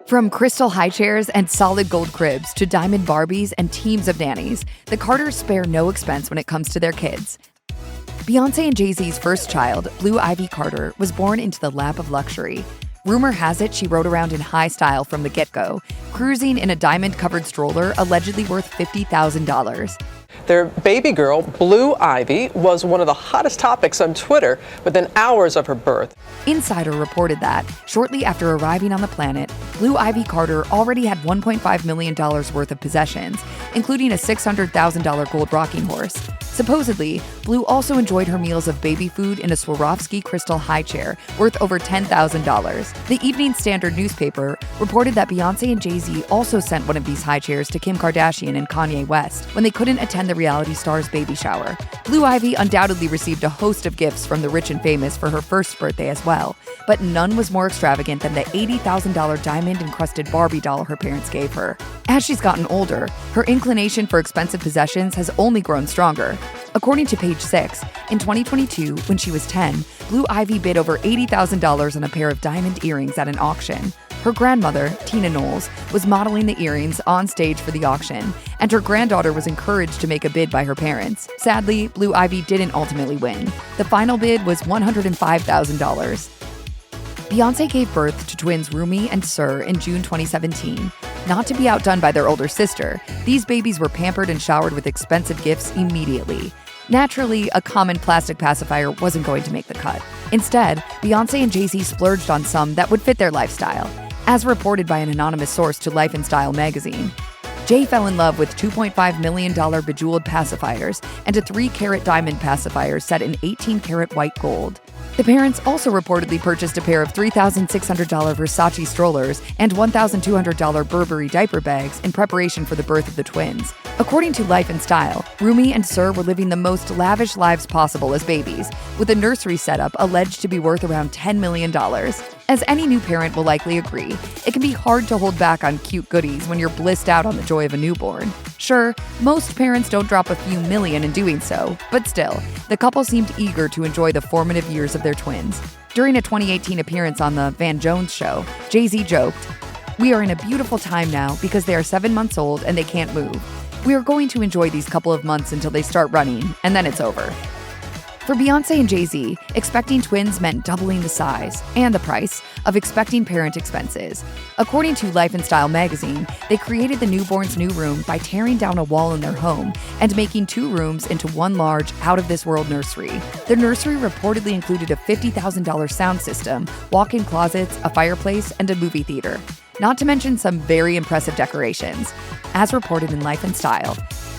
From crystal high chairs and solid gold cribs to diamond Barbies and teams of nannies, the Carters spare no expense when it comes to their kids. Beyonce and Jay-Z's first child, Blue Ivy Carter, was born into the lap of luxury. Rumor has it she rode around in high style from the get-go, cruising in a diamond-covered stroller allegedly worth $50,000. Their baby girl, Blue Ivy, was one of the hottest topics on Twitter within hours of her birth. Insider reported that, shortly after arriving on the planet, Blue Ivy Carter already had $1.5 million worth of possessions, including a $600,000 gold rocking horse. Supposedly, Blue also enjoyed her meals of baby food in a Swarovski crystal high chair worth over $10,000. The Evening Standard newspaper reported that Beyonce and Jay-Z also sent one of these high chairs to Kim Kardashian and Kanye West when they couldn't attend the reality star's baby shower. Blue Ivy undoubtedly received a host of gifts from the rich and famous for her first birthday as well, but none was more extravagant than the $80,000 diamond-encrusted Barbie doll her parents gave her. As she's gotten older, her inclination for expensive possessions has only grown stronger. According to Page 6, in 2022, when she was 10, Blue Ivy bid over $80,000 on a pair of diamond earrings at an auction. Her grandmother, Tina Knowles, was modeling the earrings on stage for the auction, and her granddaughter was encouraged to make a bid by her parents. Sadly, Blue Ivy didn't ultimately win. The final bid was $105,000. Beyonce gave birth to twins Rumi and Sir in June 2017. Not to be outdone by their older sister, these babies were pampered and showered with expensive gifts immediately. Naturally, a common plastic pacifier wasn't going to make the cut. Instead, Beyonce and Jay-Z splurged on some that would fit their lifestyle, as reported by an anonymous source to Life and Style magazine. Jay fell in love with $2.5 million bejeweled pacifiers and a 3-carat diamond pacifier set in 18-karat white gold. The parents also reportedly purchased a pair of $3,600 Versace strollers and $1,200 Burberry diaper bags in preparation for the birth of the twins. According to Life and Style, Rumi and Sir were living the most lavish lives possible as babies, with a nursery setup alleged to be worth around $10 million. As any new parent will likely agree, it can be hard to hold back on cute goodies when you're blissed out on the joy of a newborn. Sure, most parents don't drop a few million in doing so, but still, the couple seemed eager to enjoy the formative years of their twins. During a 2018 appearance on The Van Jones Show, Jay-Z joked, "We are in a beautiful time now because they are 7 months old and they can't move. We are going to enjoy these couple of months until they start running, and then it's over." For Beyonce and Jay-Z, expecting twins meant doubling the size and the price of expecting parent expenses. According to Life and Style magazine, they created the newborn's new room by tearing down a wall in their home and making 2 rooms into one large, out-of-this-world nursery. The nursery reportedly included a $50,000 sound system, walk-in closets, a fireplace, and a movie theater. Not to mention some very impressive decorations. As reported in Life and Style,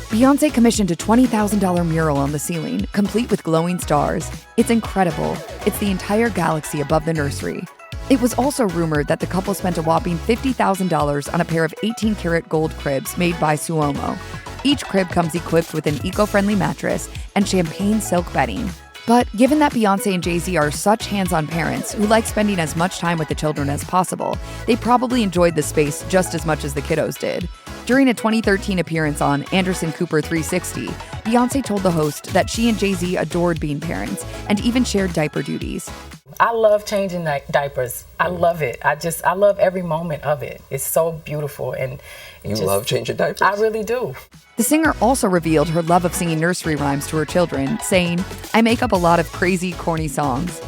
Beyonce commissioned a $20,000 mural on the ceiling, complete with glowing stars. It's incredible. It's the entire galaxy above the nursery. It was also rumored that the couple spent a whopping $50,000 on a pair of 18-karat gold cribs made by Suomo. Each crib comes equipped with an eco-friendly mattress and champagne silk bedding. But given that Beyonce and Jay-Z are such hands-on parents who like spending as much time with the children as possible, they probably enjoyed the space just as much as the kiddos did. During a 2013 appearance on Anderson Cooper 360, Beyonce told the host that she and Jay-Z adored being parents and even shared diaper duties. I love changing diapers. I love it. I love every moment of it. It's so beautiful. And You love changing diapers? I really do. The singer also revealed her love of singing nursery rhymes to her children, saying, "I make up a lot of crazy, corny songs."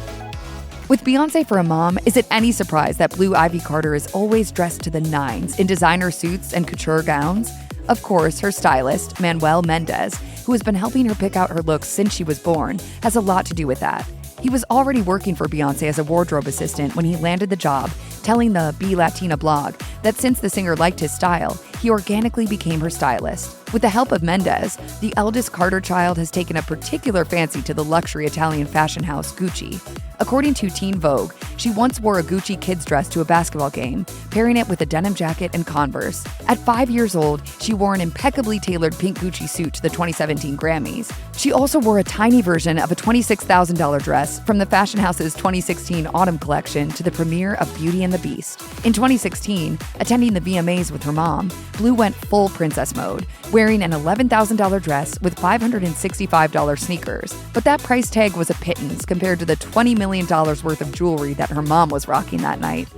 With Beyonce for a mom, is it any surprise that Blue Ivy Carter is always dressed to the nines in designer suits and couture gowns? Of course, her stylist, Manuel Mendez, who has been helping her pick out her looks since she was born, has a lot to do with that. He was already working for Beyonce as a wardrobe assistant when he landed the job, telling the Be Latina blog that since the singer liked his style, he organically became her stylist. With the help of Mendez, the eldest Carter child has taken a particular fancy to the luxury Italian fashion house Gucci. According to Teen Vogue, she once wore a Gucci kids dress to a basketball game, pairing it with a denim jacket and Converse. At 5 years old, she wore an impeccably tailored pink Gucci suit to the 2017 Grammys. She also wore a tiny version of a $26,000 dress from the fashion house's 2016 autumn collection to the premiere of Beauty and the Beast. In 2016, attending the VMAs with her mom, Blue went full princess mode, wearing an $11,000 dress with $565 sneakers. But that price tag was a pittance compared to the $20 million worth of jewelry that her mom was rocking that night.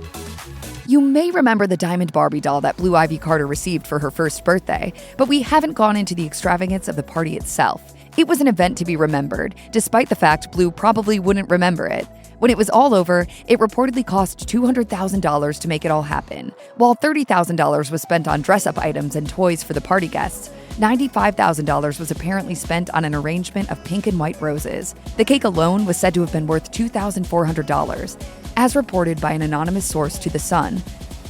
You may remember the diamond Barbie doll that Blue Ivy Carter received for her first birthday, but we haven't gone into the extravagance of the party itself. It was an event to be remembered, despite the fact Blue probably wouldn't remember it. When it was all over, it reportedly cost $200,000 to make it all happen. While $30,000 was spent on dress-up items and toys for the party guests, $95,000 was apparently spent on an arrangement of pink and white roses. The cake alone was said to have been worth $2,400, as reported by an anonymous source to The Sun.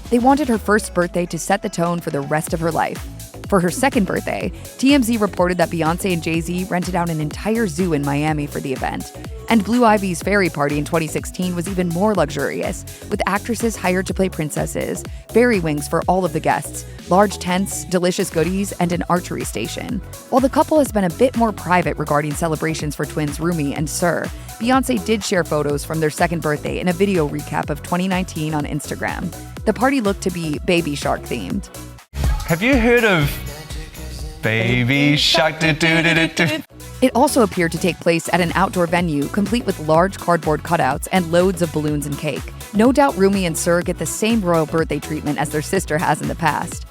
They wanted her first birthday to set the tone for the rest of her life. For her second birthday, TMZ reported that Beyonce and Jay-Z rented out an entire zoo in Miami for the event. And Blue Ivy's fairy party in 2016 was even more luxurious, with actresses hired to play princesses, fairy wings for all of the guests, large tents, delicious goodies, and an archery station. While the couple has been a bit more private regarding celebrations for twins Rumi and Sir, Beyonce did share photos from their second birthday in a video recap of 2019 on Instagram. The party looked to be Baby Shark themed. Have you heard of Baby Shark? It also appeared to take place at an outdoor venue, complete with large cardboard cutouts and loads of balloons and cake. No doubt Rumi and Sir get the same royal birthday treatment as their sister has in the past.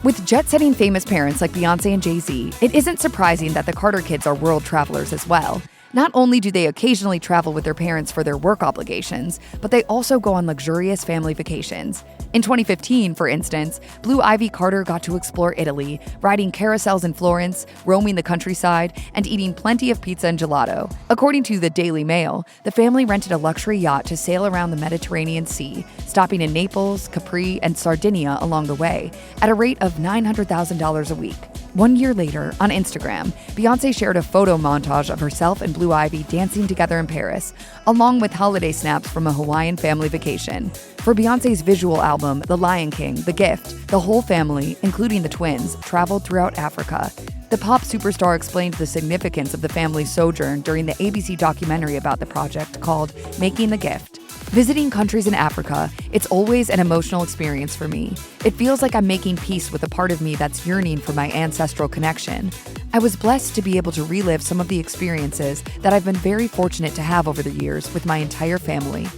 With jet-setting famous parents like Beyonce and Jay-Z, it isn't surprising that the Carter kids are world travelers as well. Not only do they occasionally travel with their parents for their work obligations, but they also go on luxurious family vacations. In 2015, for instance, Blue Ivy Carter got to explore Italy, riding carousels in Florence, roaming the countryside, and eating plenty of pizza and gelato. According to the Daily Mail, the family rented a luxury yacht to sail around the Mediterranean Sea, stopping in Naples, Capri, and Sardinia along the way, at a rate of $900,000 a week. 1 year later, on Instagram, Beyonce shared a photo montage of herself and Blue Ivy dancing together in Paris, along with holiday snaps from a Hawaiian family vacation. For Beyonce's visual album, The Lion King, The Gift, the whole family, including the twins, traveled throughout Africa. The pop superstar explained the significance of the family's sojourn during the ABC documentary about the project called Making the Gift. Visiting countries in Africa, it's always an emotional experience for me. It feels like I'm making peace with a part of me that's yearning for my ancestral connection. I was blessed to be able to relive some of the experiences that I've been very fortunate to have over the years with my entire family.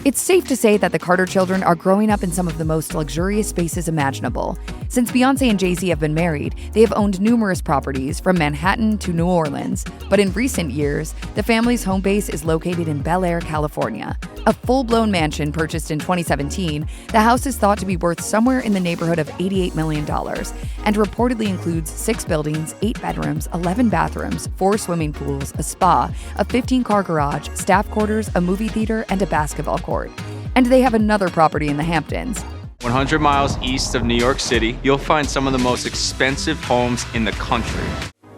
It's safe to say that the Carter children are growing up in some of the most luxurious spaces imaginable. Since Beyonce and Jay-Z have been married, they have owned numerous properties from Manhattan to New Orleans. But in recent years, the family's home base is located in Bel Air, California. A full-blown mansion purchased in 2017, the house is thought to be worth somewhere in the neighborhood of $88 million and reportedly includes 6 buildings, 8 bedrooms, 11 bathrooms, 4 swimming pools, a spa, a 15-car garage, staff quarters, a movie theater, and a basketball court. And they have another property in the Hamptons. 100 miles east of New York City, you'll find some of the most expensive homes in the country.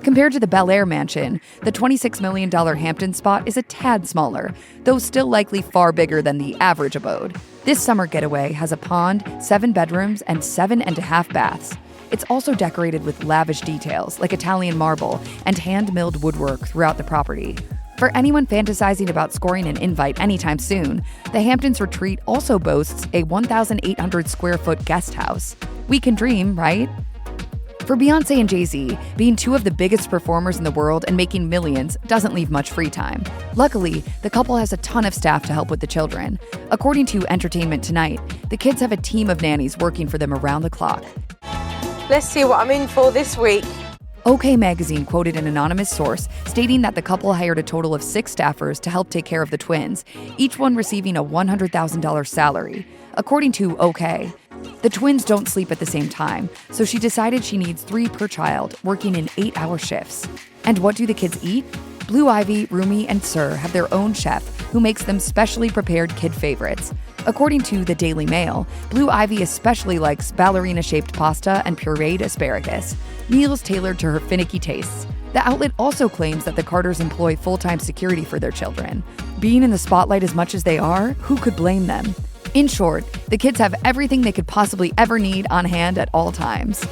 Compared to the Bel Air mansion, the $26 million Hampton spot is a tad smaller, though still likely far bigger than the average abode. This summer getaway has a pond, 7 bedrooms, and 7.5 baths. It's also decorated with lavish details like Italian marble and hand-milled woodwork throughout the property. For anyone fantasizing about scoring an invite anytime soon, the Hamptons Retreat also boasts a 1,800 square foot guest house. We can dream, right? For Beyonce and Jay-Z, being 2 of the biggest performers in the world and making millions doesn't leave much free time. Luckily, the couple has a ton of staff to help with the children. According to Entertainment Tonight, the kids have a team of nannies working for them around the clock. Let's see what I'm in for this week. OK Magazine quoted an anonymous source stating that the couple hired a total of 6 staffers to help take care of the twins, each one receiving a $100,000 salary. According to OK, the twins don't sleep at the same time, so she decided she needs 3 per child, working in 8-hour shifts. And what do the kids eat? Blue Ivy, Rumi, and Sir have their own chef who makes them specially prepared kid favorites. According to the Daily Mail, Blue Ivy especially likes ballerina-shaped pasta and pureed asparagus, meals tailored to her finicky tastes. The outlet also claims that the Carters employ full-time security for their children. Being in the spotlight as much as they are, who could blame them? In short, the kids have everything they could possibly ever need on hand at all times.